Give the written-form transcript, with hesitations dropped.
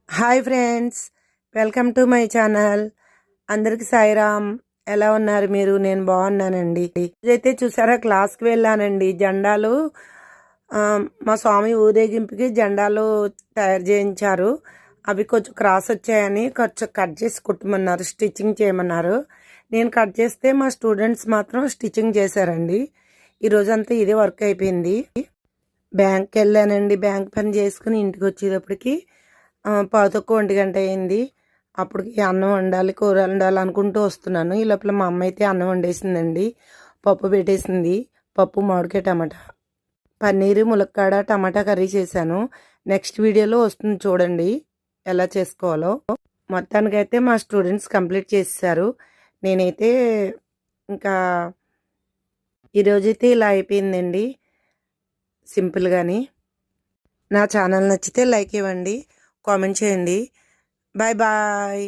Hi friends, welcome to my channel. అందరికి సాయిరామ్. ఎలా ఉన్నారు మీరు? నేను బాగున్నానండి. ఇదైతే చూసారా, క్లాస్కి వెళ్ళానండి. జెండాలు మా స్వామి ఊరేగింపుకి జెండాలు తయారు చేయించారు. అవి కొంచెం క్రాస్ వచ్చాయని కొంచెం కట్ చేసి కుట్టమన్నారు, స్టిచ్చింగ్ చేయమన్నారు. నేను కట్ చేస్తే మా స్టూడెంట్స్ మాత్రం స్టిచ్చింగ్ చేశారండి. ఈరోజంతా ఇదే వర్క్ అయిపోయింది. బ్యాంక్కి వెళ్ళానండి. బ్యాంక్ పని చేసుకుని ఇంటికి వచ్చేటప్పటికి 11:00 అయింది. అప్పటికి అన్నం వండాలి, కూర వండాలి అనుకుంటూ వస్తున్నాను. ఈ లోపల మా అమ్మ అయితే అన్నం వండేసిందండి. పప్పు పెట్టేసింది. పప్పు, మామిడికాయ టమాటా, పన్నీరు, ములక్కాడ టమాటా కర్రీ చేశాను. నెక్స్ట్ వీడియోలో వస్తుంది, చూడండి ఎలా చేసుకోవాలో. మొత్తానికైతే మా స్టూడెంట్స్ కంప్లీట్ చేసేసారు. నేనైతే ఇంకా ఈరోజైతే ఇలా అయిపోయిందండి, సింపుల్గాని. నా ఛానల్ నచ్చితే లైక్ ఇవ్వండి, కామెంట్ చేయండి. Bye bye.